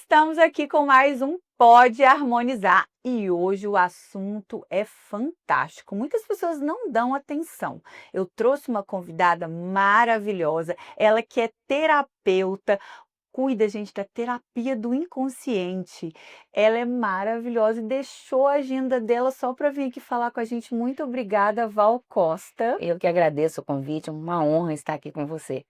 Estamos aqui com mais um Pode Harmonizar e hoje o assunto é fantástico. Muitas pessoas não dão atenção. Eu trouxe uma convidada maravilhosa, ela que é terapeuta, cuida, gente, da terapia do inconsciente. Ela é maravilhosa e deixou a agenda dela só para vir aqui falar com a gente. Muito obrigada, Val Costa. Eu que agradeço o convite, é uma honra estar aqui com você.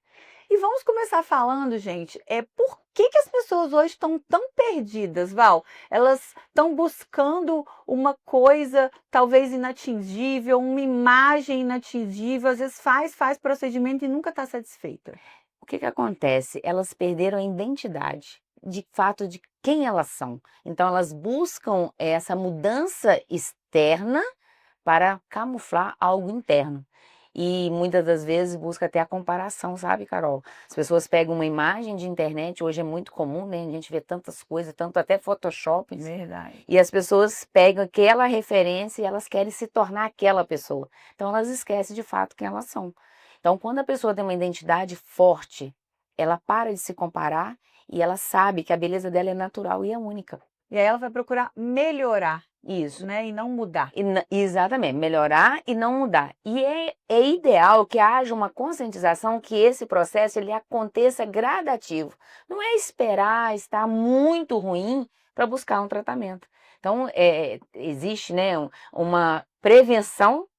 E vamos começar falando, gente, por que as pessoas hoje estão tão perdidas, Val? Elas estão buscando uma coisa talvez inatingível, uma imagem inatingível, às vezes faz procedimento e nunca está satisfeita. O que acontece? Elas perderam a identidade, de fato, de quem elas são. Então, elas buscam essa mudança externa para camuflar algo interno. E muitas das vezes busca até a comparação, sabe, Carol? As pessoas pegam uma imagem de internet, hoje é muito comum, né? A gente vê tantas coisas, tanto até Photoshop. Verdade. E as pessoas pegam aquela referência e elas querem se tornar aquela pessoa. Então elas esquecem de fato quem elas são. Então quando a pessoa tem uma identidade forte, ela para de se comparar e ela sabe que a beleza dela é natural e é única. E aí ela vai procurar melhorar, Isso. né? E não mudar. Exatamente, melhorar e não mudar. E é ideal que haja uma conscientização que esse processo ele aconteça gradativo. Não é esperar estar muito ruim para buscar um tratamento. Então, existe, né, uma prevenção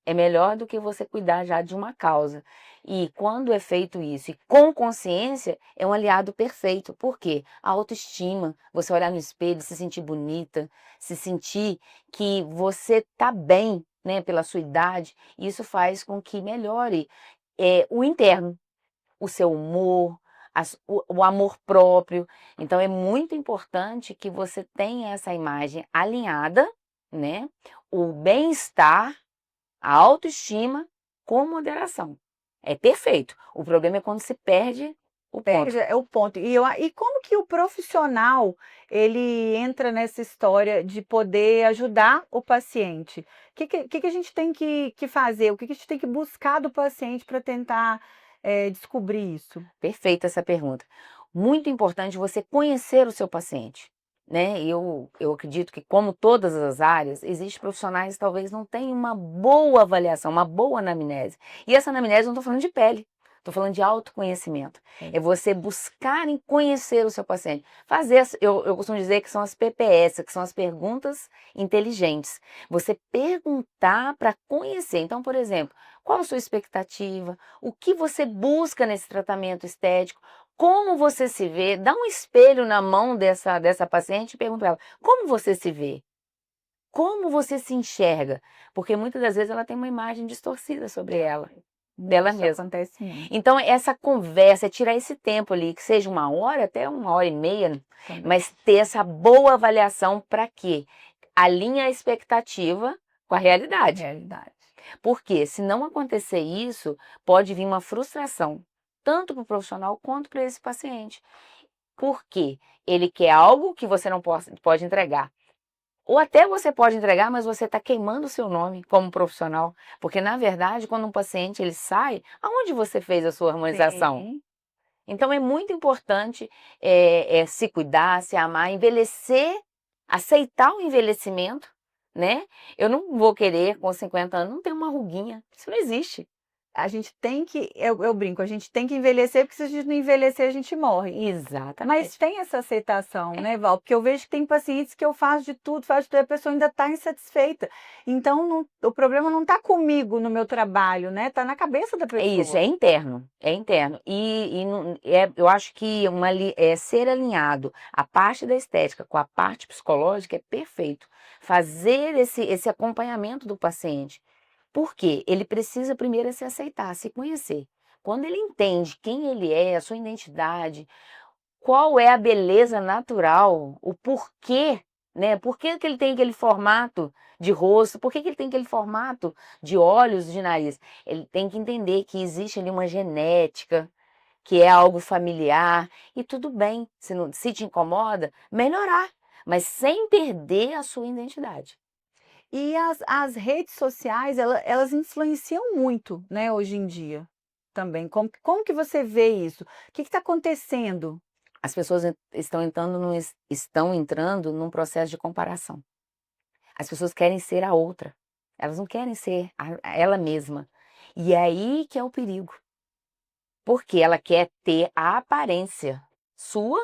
é melhor do que você cuidar já de uma causa. E quando é feito isso e com consciência, é um aliado perfeito. Por quê? A autoestima, você olhar no espelho, se sentir bonita, se sentir que você está bem, né, pela sua idade, isso faz com que melhore o interno, o seu humor, o amor próprio. Então é muito importante que você tenha essa imagem alinhada, né? O bem-estar, a autoestima com moderação. É perfeito. O problema é quando se perde o ponto. É o ponto. E como que o profissional ele entra nessa história de poder ajudar o paciente? O que a gente tem que fazer? O que a gente tem que buscar do paciente para tentar descobrir isso? Perfeita essa pergunta. Muito importante você conhecer o seu paciente, né? Eu acredito que, como todas as áreas, existem profissionais que talvez não tenham uma boa avaliação, uma boa anamnese. E essa anamnese não estou falando de pele, estou falando de autoconhecimento. É você buscar em conhecer o seu paciente. Eu costumo dizer que são as PPS, que são as perguntas inteligentes. Você perguntar para conhecer. Então, por exemplo, qual a sua expectativa? O que você busca nesse tratamento estético? Como você se vê? Dá um espelho na mão dessa paciente e pergunta para ela, como você se vê? Como você se enxerga? Porque muitas das vezes ela tem uma imagem distorcida sobre ela, dela Isso mesma. acontece muito. Então essa conversa, tirar esse tempo ali, que seja 1 hora, até 1 hora e meia, Também. mas ter essa boa avaliação para quê? Alinha a expectativa com a realidade. Porque se não acontecer isso, pode vir uma frustração, tanto para o profissional quanto para esse paciente. Porque ele quer algo que você não pode entregar. Ou até você pode entregar, mas você está queimando o seu nome como profissional. Porque, na verdade, quando um paciente ele sai, aonde você fez a sua harmonização? Sim. Então, é muito importante se cuidar, se amar, envelhecer, aceitar o envelhecimento, né? Eu não vou querer, com 50 anos, não ter uma ruguinha. Isso não existe. A gente tem que, eu brinco, a gente tem que envelhecer, porque se a gente não envelhecer, a gente morre. Mas Exatamente. tem essa aceitação, né, Val? Porque eu vejo que tem pacientes que eu faço de tudo, e a pessoa ainda está insatisfeita. Então, o problema não está comigo no meu trabalho, né? Está na cabeça da É isso, pessoa. é interno, é interno. Eu acho que ser alinhado a parte da estética com a parte psicológica é perfeito. Fazer esse acompanhamento do paciente. Por quê? Ele precisa primeiro se aceitar, se conhecer. Quando ele entende quem ele é, a sua identidade, qual é a beleza natural, o porquê, né? Por que que ele tem aquele formato de rosto? Por que que ele tem aquele formato de olhos, de nariz? Ele tem que entender que existe ali uma genética, que é algo familiar, e tudo bem, se te incomoda, melhorar, mas sem perder a sua identidade. E as redes sociais, elas influenciam muito, né, hoje em dia também. Como que você vê isso? O que está acontecendo? As pessoas estão entrando num processo de comparação. As pessoas querem ser a outra. Elas não querem ser ela mesma. E é aí que é o perigo. Porque ela quer ter a aparência sua,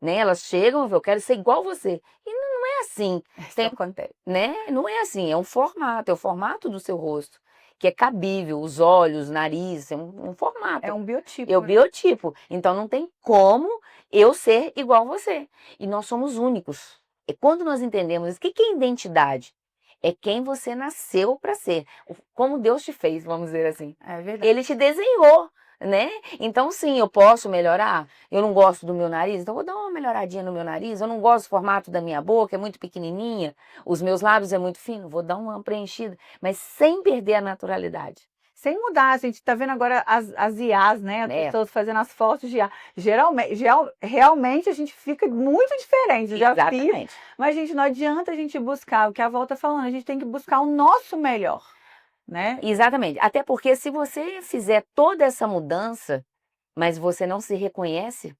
né? Elas chegam e falam, eu quero ser igual você. E não é assim. Isso Tem, acontece. né? Não é assim, é o formato do seu rosto, que é cabível, os olhos, o nariz, é um formato. É um É o biotipo, né? biotipo. Então não tem como eu ser igual você. E nós somos únicos. E quando nós entendemos isso, o que é identidade? É quem você nasceu para ser. Como Deus te fez, vamos dizer assim. É verdade. Ele te desenhou, né? Então, sim, eu posso melhorar. Eu não gosto do meu nariz, então vou dar uma melhoradinha no meu nariz. Eu não gosto do formato da minha boca, é muito pequenininha. Os meus lábios é muito fino, vou dar uma preenchida, mas sem perder a naturalidade. Sem mudar, a gente está vendo agora as IAs, né? As Né? pessoas fazendo as fotos de IA. Realmente a gente fica muito diferente. Eu já fiz, Exatamente. mas, gente, não adianta a gente buscar o que a Val está falando, a gente tem que buscar o nosso melhor, né? Exatamente. Até porque se você fizer toda essa mudança, mas você não se reconhece,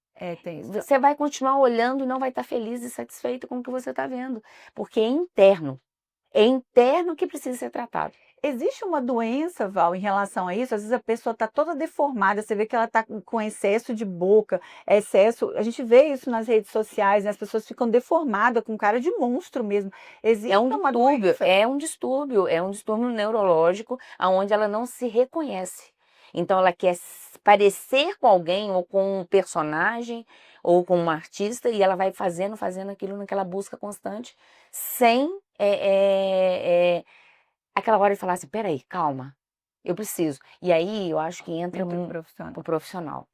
Tem isso. você vai continuar olhando e não vai estar feliz e satisfeito com o que você está vendo. Porque é interno. É interno que precisa ser tratado. Existe uma doença, Val, em relação a isso? Às vezes a pessoa está toda deformada, você vê que ela está com excesso de boca, excesso. A gente vê isso nas redes sociais, né? As pessoas ficam deformadas, com cara de monstro mesmo. Existe uma doença? É um distúrbio neurológico onde ela não se reconhece. Então ela quer parecer com alguém, ou com um personagem, ou com um artista, e ela vai fazendo aquilo naquela busca constante, sem aquela hora de falar assim, peraí, calma, eu preciso. E aí eu acho que entra Entre o profissional. o profissional.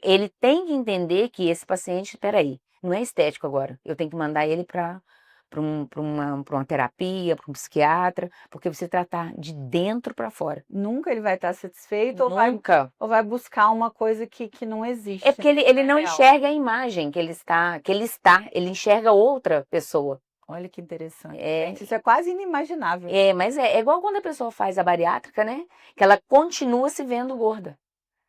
Ele tem que entender que esse paciente, peraí, não é estético agora. Eu tenho que mandar ele para uma terapia, para um psiquiatra, porque precisa tratar de dentro para fora. Nunca ele vai estar satisfeito Nunca. ou vai buscar uma coisa que não existe. É porque ele não real. enxerga a imagem que ele está, ele enxerga outra pessoa. Olha que interessante. É. Gente, isso é quase inimaginável. Mas é igual quando a pessoa faz a bariátrica, né? Que ela continua se vendo gorda.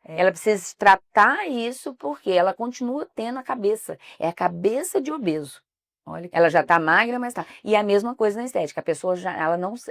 Ela precisa tratar isso porque ela continua tendo a cabeça. É a cabeça de obeso. Olha que Ela já está magra, mas tá. E a mesma coisa na estética. A pessoa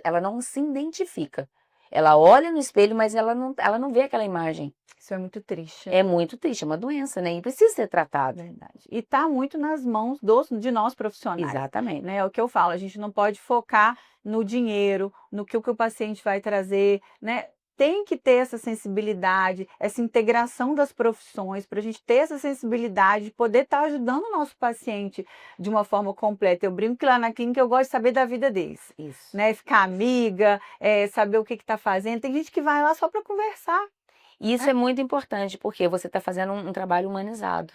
ela não se identifica. Ela olha no espelho, mas ela não vê aquela imagem. Isso é muito triste. É muito triste, é uma doença, né? E precisa ser tratado. Verdade. E está muito nas mãos de nós profissionais. Exatamente. Né? É o que eu falo, a gente não pode focar no dinheiro, no que o paciente vai trazer, né? Tem que ter essa sensibilidade, essa integração das profissões, para a gente ter essa sensibilidade de poder estar ajudando o nosso paciente de uma forma completa. Eu brinco que lá na clínica eu gosto de saber da vida deles. Isso. Né? Ficar amiga, saber o que está fazendo. Tem gente que vai lá só para conversar. E isso é muito importante, porque você está fazendo um trabalho humanizado.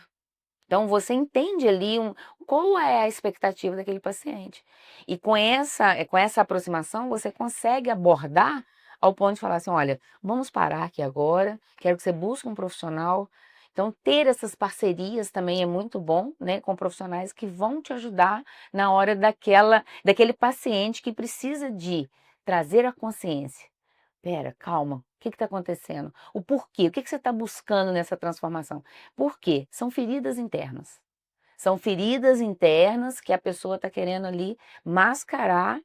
Então, você entende ali qual é a expectativa daquele paciente. E com essa aproximação, você consegue abordar ao ponto de falar assim, olha, vamos parar aqui agora, quero que você busque um profissional. Então, ter essas parcerias também é muito bom, né, com profissionais que vão te ajudar na hora daquele paciente que precisa de trazer a consciência. Pera, calma, o que está acontecendo? O porquê? O que você está buscando nessa transformação? Por quê? São feridas internas. São feridas internas que a pessoa está querendo ali mascarar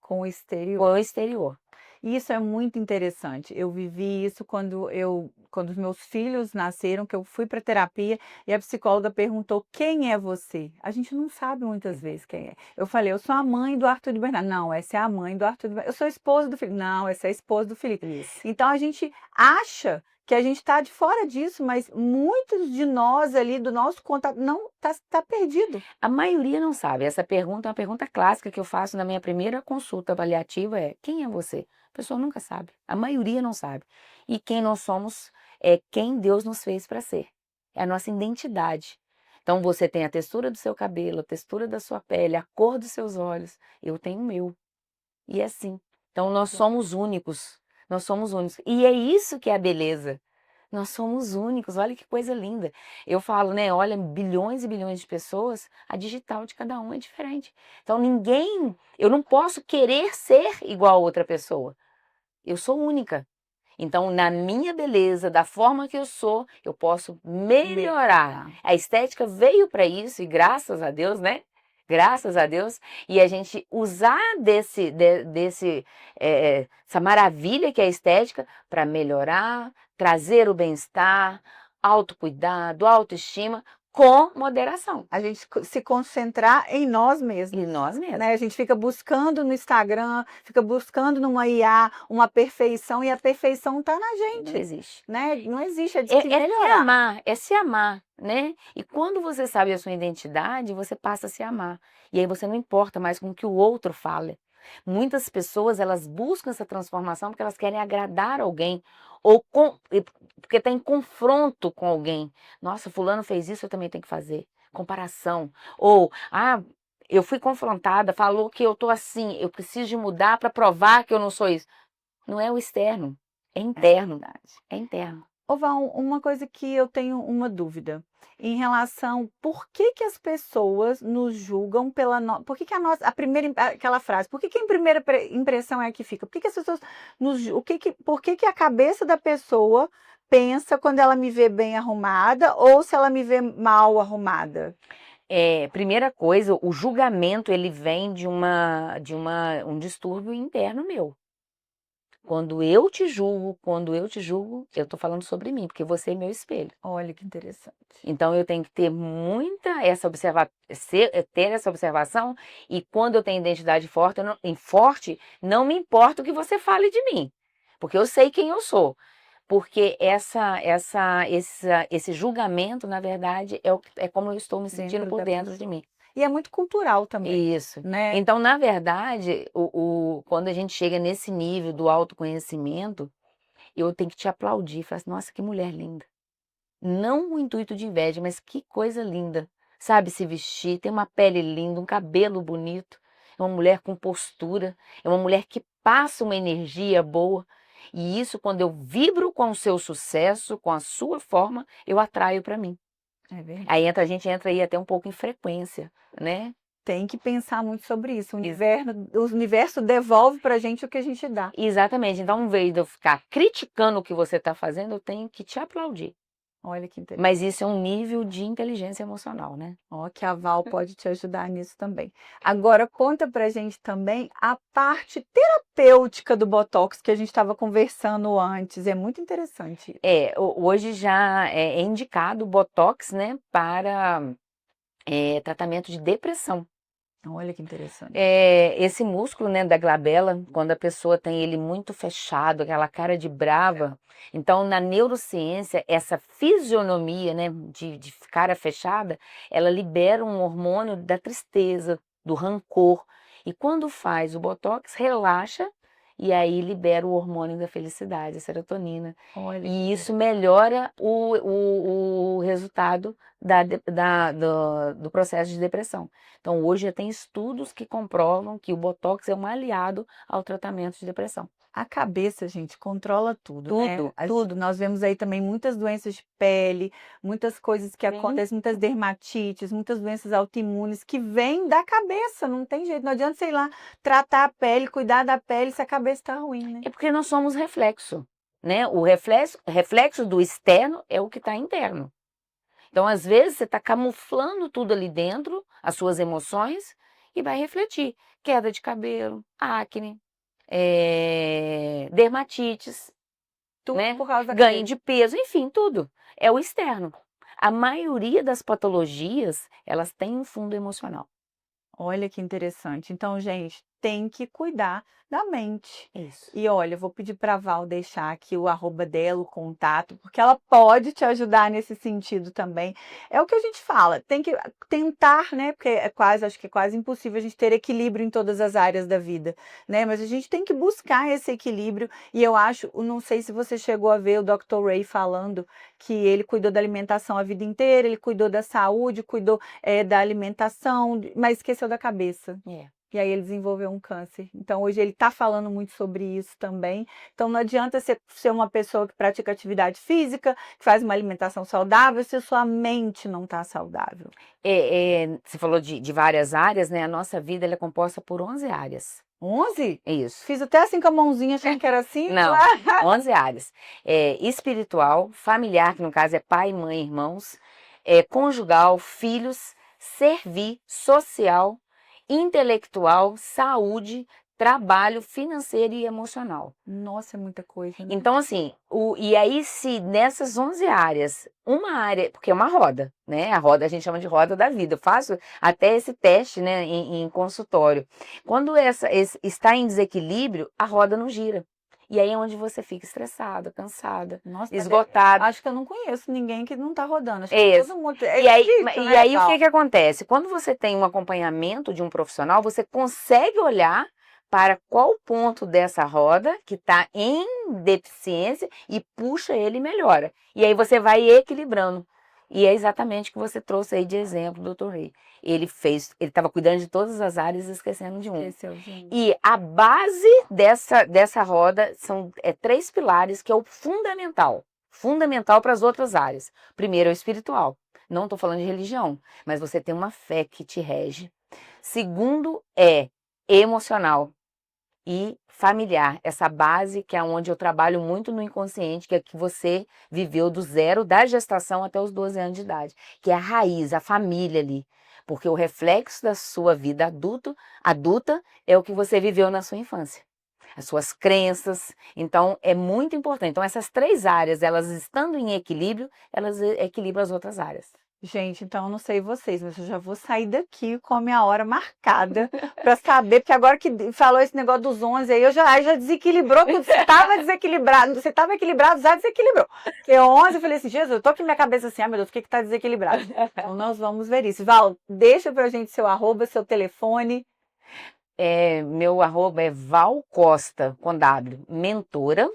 Com o exterior. com o exterior. E isso é muito interessante. Eu vivi isso quando os meus filhos nasceram, que eu fui para terapia e a psicóloga perguntou: quem é você? A gente não sabe muitas vezes quem é. Eu falei: eu sou a mãe do Arthur de Bernardo. Não, essa é a mãe do Arthur de Bernardo. Eu sou a esposa do Felipe. Não, essa é a esposa do Felipe. Isso. Então a gente acha que a gente está de fora disso, mas muitos de nós ali, do nosso contato, não tá perdido. A maioria não sabe. Essa pergunta é uma pergunta clássica que eu faço na minha primeira consulta avaliativa, quem é você? A pessoa nunca sabe. A maioria não sabe. E quem nós somos é quem Deus nos fez para ser. É a nossa identidade. Então você tem a textura do seu cabelo, a textura da sua pele, a cor dos seus olhos. Eu tenho o meu. E é assim. Então nós somos únicos. Nós somos únicos. E é isso que é a beleza. Nós somos únicos. Olha que coisa linda. Eu falo, né? Olha, bilhões e bilhões de pessoas, a digital de cada um é diferente. Então eu não posso querer ser igual a outra pessoa. Eu sou única. Então, na minha beleza, da forma que eu sou, eu posso melhorar. Melhorar. A estética veio para isso e graças a Deus, né? Graças a Deus. E a gente usar essa maravilha que é a estética para melhorar, trazer o bem-estar, autocuidado, autoestima, com moderação. A gente se concentrar em nós mesmos. E nós mesmos. Né? A gente fica buscando no Instagram, fica buscando numa IA uma perfeição e a perfeição está na gente. Não existe. Né? Não existe, é de se É se melhorar. amar, é se amar, né? E quando você sabe a sua identidade, você passa a se amar. E aí você não importa mais com o que o outro fala. Muitas pessoas, elas buscam essa transformação porque elas querem agradar alguém porque está em confronto com alguém. Nossa, fulano fez isso, eu também tenho que fazer. Comparação. Ou, eu fui confrontada, falou que eu tô assim, eu preciso de mudar para provar que eu não sou isso. Não é o externo, é interno. É interno. Ô Val, uma coisa que eu tenho uma dúvida em relação por que que as pessoas nos julgam por que que a primeira aquela frase, por que que a primeira impressão é a que fica? Por que que as pessoas por que que a cabeça da pessoa pensa quando ela me vê bem arrumada ou se ela me vê mal arrumada? Primeira coisa, o julgamento ele vem de um distúrbio interno meu. Quando eu te julgo, eu tô falando sobre mim, porque você é meu espelho. Olha que interessante. Então eu tenho que ter ter essa observação, e quando eu tenho identidade forte, não me importa o que você fale de mim, porque eu sei quem eu sou. Porque esse julgamento, na verdade, é como eu estou me sentindo por dentro de mim. E é muito cultural também, Isso. né? Então, na verdade, quando a gente chega nesse nível do autoconhecimento, eu tenho que te aplaudir. Falar assim, nossa, que mulher linda. Não o intuito de inveja, mas que coisa linda. Sabe se vestir, tem uma pele linda, um cabelo bonito. É uma mulher com postura, é uma mulher que passa uma energia boa. E isso, quando eu vibro com o seu sucesso, com a sua forma, eu atraio para mim. É verdade. Aí a gente entra aí até um pouco em frequência, né? Tem que pensar muito sobre isso. O universo devolve pra gente o que a gente dá. Exatamente. Então, em vez de eu ficar criticando o que você está fazendo, eu tenho que te aplaudir. Olha que interessante. Mas isso é um nível de inteligência emocional, né? Ó, que a Val pode te ajudar nisso também. Agora, conta pra gente também a parte terapêutica do Botox que a gente estava conversando antes. É muito interessante. Hoje já é indicado o Botox, né, para tratamento de depressão. Olha que interessante. Esse músculo, né, da glabela, quando a pessoa tem ele muito fechado, aquela cara de brava, então na neurociência, essa fisionomia, né, de cara fechada, ela libera um hormônio da tristeza, do rancor, e quando faz o Botox, relaxa, e aí libera o hormônio da felicidade, a serotonina. Olha. E isso melhora o resultado do processo de depressão. Então, hoje já tem estudos que comprovam que o Botox é um aliado ao tratamento de depressão. A cabeça, gente, controla tudo, né? Tudo, Tudo. Nós vemos aí também muitas doenças de pele, muitas coisas que acontecem, muitas dermatites, muitas doenças autoimunes que vêm da cabeça, não tem jeito. Não adianta, sei lá, tratar a pele, cuidar da pele se a cabeça está ruim, né? É porque nós somos reflexo, né? O reflexo do externo é o que está interno. Então, às vezes, você está camuflando tudo ali dentro, as suas emoções, e vai refletir. Queda de cabelo, acne, dermatites, Tudo né? por causa da Ganho cabeça. de peso, enfim, tudo. É o externo. A maioria das patologias, elas têm um fundo emocional. Olha que interessante. Então, gente, tem que cuidar da mente. Isso. E olha, eu vou pedir para a Val deixar aqui o arroba dela, o contato, porque ela pode te ajudar nesse sentido também. É o que a gente fala, tem que tentar, né? Porque acho que é quase impossível a gente ter equilíbrio em todas as áreas da vida, né? Mas a gente tem que buscar esse equilíbrio. E eu acho, não sei se você chegou a ver o Dr. Ray falando que ele cuidou da alimentação a vida inteira, ele cuidou da saúde, cuidou da alimentação, mas esqueceu da cabeça. E aí ele desenvolveu um câncer. Então hoje ele está falando muito sobre isso também. Então não adianta ser uma pessoa que pratica atividade física, que faz uma alimentação saudável, se a sua mente não está saudável. Você falou de várias áreas, né? A nossa vida ela é composta por 11 áreas. 11? Isso. Fiz até assim com a mãozinha, achando que era 5. Não, 11 áreas. Espiritual, familiar, que no caso é pai, mãe, irmãos, conjugal, filhos, servir, social, intelectual, saúde, trabalho, financeiro e emocional. Nossa, é muita coisa, né? Então, assim, e aí se nessas 11 áreas, uma área, porque é uma roda, né? A roda a gente chama de roda da vida. Eu faço até esse teste, né, em consultório. Quando está em desequilíbrio, a roda não gira. E aí é onde você fica estressada, cansada, Nossa, esgotada. acho que eu não conheço ninguém que não tá rodando. Acho que É isso. todo mundo. E aí, Difícil, e né, aí o Gal? que que acontece? Quando você tem um acompanhamento de um profissional, você consegue olhar para qual ponto dessa roda que está em deficiência e puxa ele e melhora. E aí você vai equilibrando. E é exatamente o que você trouxe aí de exemplo, doutor Rei. Ele estava cuidando de todas as áreas e esquecendo de uma. Esqueceu, gente. E a base dessa roda são 3 pilares, que é o fundamental. Fundamental para as outras áreas. Primeiro é o espiritual. Não estou falando de religião, mas você tem uma fé que te rege. Segundo é emocional e familiar. Essa base que é onde eu trabalho muito no inconsciente, que é que você viveu do zero, da gestação até os 12 anos de idade. Que é a raiz, a família ali. Porque o reflexo da sua vida adulta é o que você viveu na sua infância. As suas crenças. Então, é muito importante. Então, essas 3 áreas, elas estando em equilíbrio, elas equilibram as outras áreas. Gente, então eu não sei vocês, mas eu já vou sair daqui com a minha hora marcada para saber, porque agora que falou esse negócio dos 11 aí, já desequilibrou tudo. Você estava equilibrado, já desequilibrou. Porque 11 eu falei assim, Jesus, eu tô aqui minha cabeça assim, meu Deus, o que que tá desequilibrado? Então nós vamos ver isso. Val, deixa pra gente seu arroba, seu telefone. Meu arroba é Val Costa, com W, mentora.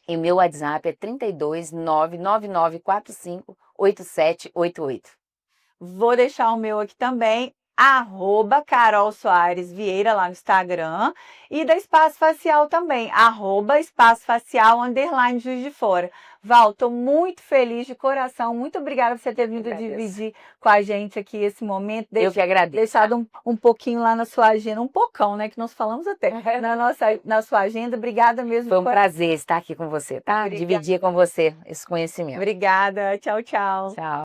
E meu WhatsApp é 32 99945 8788. Vou deixar o meu aqui também, @Carol Soares Vieira lá no Instagram, e da Espaço Facial também, @Espaço Facial _ Juiz de Fora. Val, tô muito feliz de coração, muito obrigada por você ter vindo dividir com a gente aqui esse momento. Eu que agradeço. Deixado um pouquinho lá na sua agenda, um pocão, né, que nós falamos até, na sua agenda. Obrigada mesmo. Foi um prazer estar aqui com você, tá? Obrigada. Dividir com você esse conhecimento. Obrigada, tchau, tchau. Tchau.